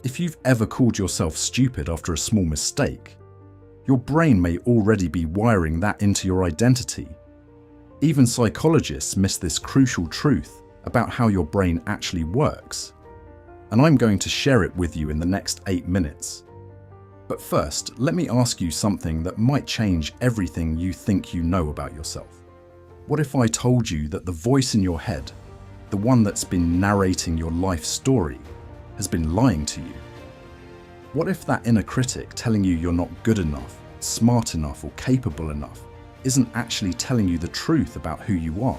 If you've ever called yourself stupid after a small mistake, your brain may already be wiring that into your identity. Even psychologists miss this crucial truth about how your brain actually works, and I'm going to share it with you in the next 8 minutes. But first, let me ask you something that might change everything you think you know about yourself. What if I told you that the voice in your head, the one that's been narrating your life story, has been lying to you? What if that inner critic telling you you're not good enough, smart enough, or capable enough isn't actually telling you the truth about who you are,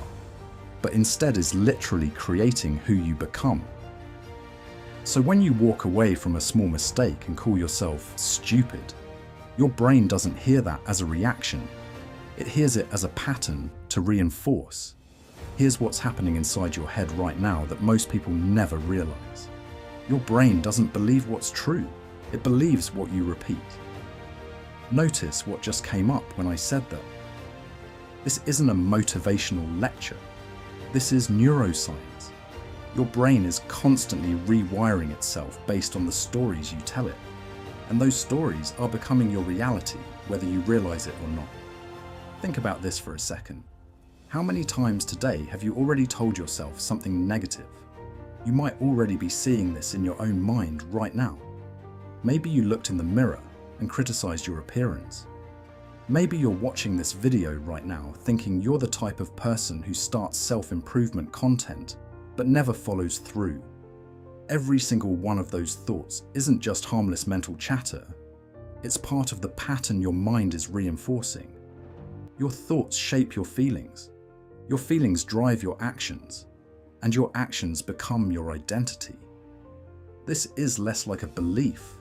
but instead is literally creating who you become? So when you walk away from a small mistake and call yourself stupid, your brain doesn't hear that as a reaction. It hears it as a pattern to reinforce. Here's what's happening inside your head right now that most people never realize. Your brain doesn't believe what's true. It believes what you repeat. Notice what just came up when I said that. This isn't a motivational lecture. This is neuroscience. Your brain is constantly rewiring itself based on the stories you tell it. And those stories are becoming your reality, whether you realize it or not. Think about this for a second. How many times today have you already told yourself something negative? You might already be seeing this in your own mind right now. Maybe you looked in the mirror and criticized your appearance. Maybe you're watching this video right now thinking you're the type of person who starts self-improvement content but never follows through. Every single one of those thoughts isn't just harmless mental chatter. It's part of the pattern your mind is reinforcing. Your thoughts shape your feelings. Your feelings drive your actions, and your actions become your identity. This is less like a belief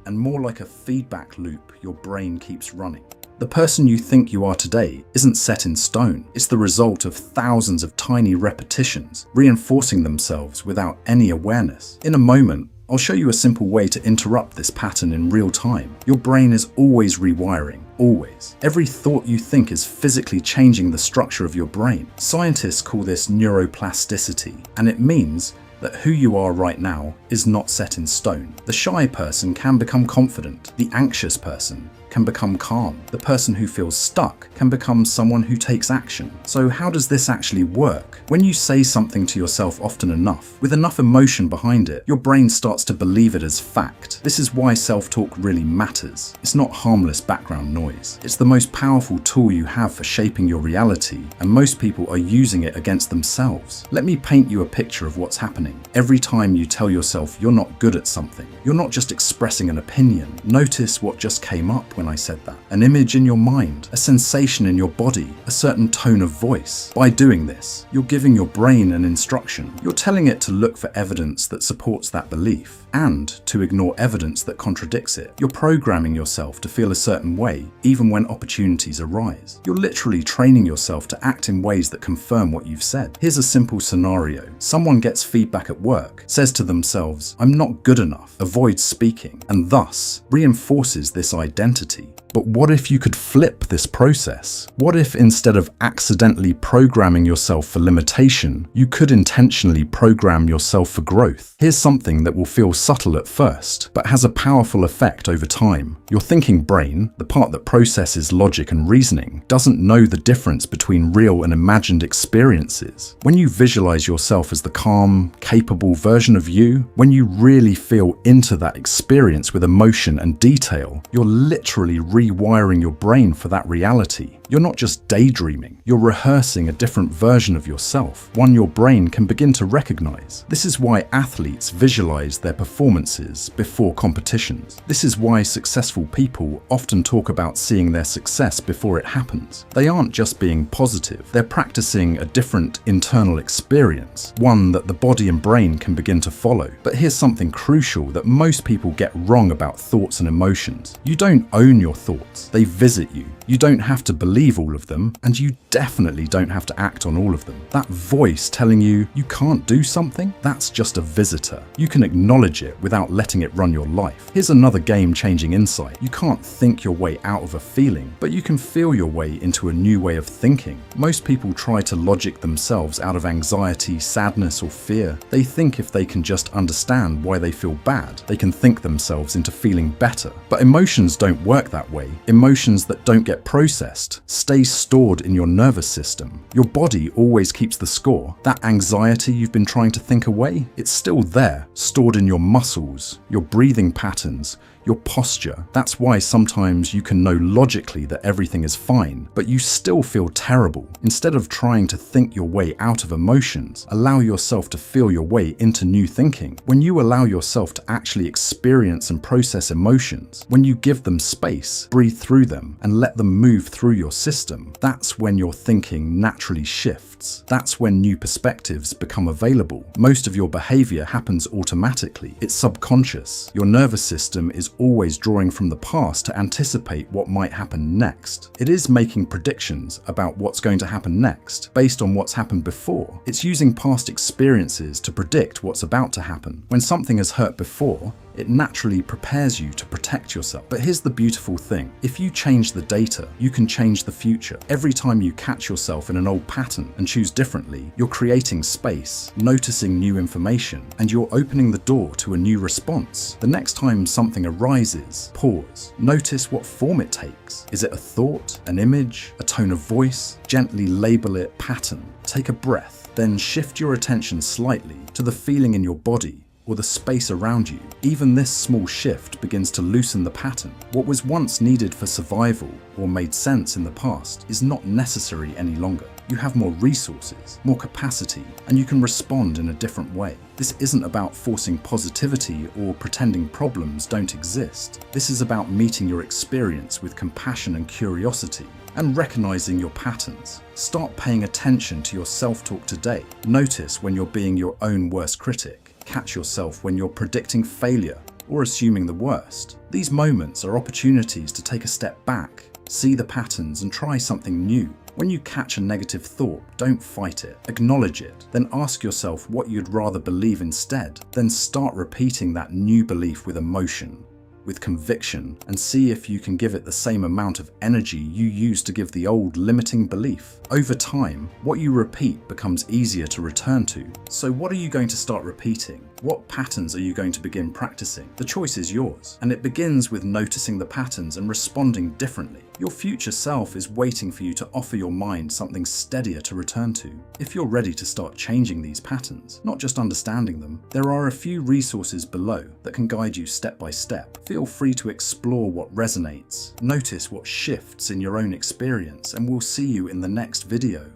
and more like a feedback loop your brain keeps running. The person you think you are today isn't set in stone. It's the result of thousands of tiny repetitions, reinforcing themselves without any awareness. In a moment, I'll show you a simple way to interrupt this pattern in real time. Your brain is always rewiring, always. Every thought you think is physically changing the structure of your brain. Scientists call this neuroplasticity, and it means that who you are right now is not set in stone. The shy person can become confident. The anxious person can become calm. The person who feels stuck can become someone who takes action. So how does this actually work? When you say something to yourself often enough, with enough emotion behind it, your brain starts to believe it as fact. This is why self-talk really matters. It's not harmless background noise. It's the most powerful tool you have for shaping your reality, and most people are using it against themselves. Let me paint you a picture of what's happening. Every time you tell yourself you're not good at something, you're not just expressing an opinion. Notice what just came up when I said that. An image in your mind, a sensation in your body, a certain tone of voice. By doing this, you're giving your brain an instruction. You're telling it to look for evidence that supports that belief and to ignore evidence that contradicts it. You're programming yourself to feel a certain way, even when opportunities arise. You're literally training yourself to act in ways that confirm what you've said. Here's a simple scenario. Someone gets feedback at work, says to themselves, "I'm not good enough," avoids speaking, and thus reinforces this identity. But what if you could flip this process? What if instead of accidentally programming yourself for limitation, you could intentionally program yourself for growth? Here's something that will feel subtle at first, but has a powerful effect over time. Your thinking brain, the part that processes logic and reasoning, doesn't know the difference between real and imagined experiences. When you visualize yourself as the calm, capable version of you, when you really feel into that experience with emotion and detail, you're literally rewiring your brain for that reality. You're not just daydreaming, you're rehearsing a different version of yourself, one your brain can begin to recognize. This is why athletes visualize their performances before competitions. This is why successful people often talk about seeing their success before it happens. They aren't just being positive, they're practicing a different internal experience, one that the body and brain can begin to follow. But here's something crucial that most people get wrong about thoughts and emotions. You don't own your thoughts, they visit you. You don't have to believe all of them, and you definitely don't have to act on all of them. That voice telling you can't do something, that's just a visitor. You can acknowledge it without letting it run your life. Here's another game-changing insight. You can't think your way out of a feeling, but you can feel your way into a new way of thinking. Most people try to logic themselves out of anxiety, sadness, or fear. They think if they can just understand why they feel bad, they can think themselves into feeling better. But emotions don't work that way. Emotions that don't get processed stay stored in your nervous system. Your body always keeps the score. That anxiety you've been trying to think away, it's still there, stored in your muscles, your breathing patterns, your posture. That's why sometimes you can know logically that everything is fine, but you still feel terrible. Instead of trying to think your way out of emotions, allow yourself to feel your way into new thinking. When you allow yourself to actually experience and process emotions, when you give them space, breathe through them, and let them move through your system, that's when your thinking naturally shifts. That's when new perspectives become available. Most of your behavior happens automatically. It's subconscious. Your nervous system is always drawing from the past to anticipate what might happen next. It is making predictions about what's going to happen next based on what's happened before. It's using past experiences to predict what's about to happen. When something has hurt before, it naturally prepares you to protect yourself. But here's the beautiful thing. If you change the data, you can change the future. Every time you catch yourself in an old pattern and choose differently, you're creating space, noticing new information, and you're opening the door to a new response. The next time something arises, pause. Notice what form it takes. Is it a thought, an image, a tone of voice? Gently label it pattern. Take a breath, then shift your attention slightly to the feeling in your body or the space around you. Even this small shift begins to loosen the pattern. What was once needed for survival or made sense in the past is not necessary any longer. You have more resources, more capacity, and you can respond in a different way. This isn't about forcing positivity or pretending problems don't exist. This is about meeting your experience with compassion and curiosity, and recognizing your patterns. Start paying attention to your self-talk today. Notice when you're being your own worst critic. Catch yourself when you're predicting failure or assuming the worst. These moments are opportunities to take a step back, see the patterns, and try something new. When you catch a negative thought, don't fight it. Acknowledge it. Then ask yourself what you'd rather believe instead. Then start repeating that new belief with emotion, with conviction, and see if you can give it the same amount of energy you used to give the old limiting belief. Over time, what you repeat becomes easier to return to. So what are you going to start repeating? What patterns are you going to begin practicing? The choice is yours, and it begins with noticing the patterns and responding differently. Your future self is waiting for you to offer your mind something steadier to return to. If you're ready to start changing these patterns, not just understanding them, there are a few resources below that can guide you step by step. Feel free to explore what resonates, notice what shifts in your own experience, and we'll see you in the next video.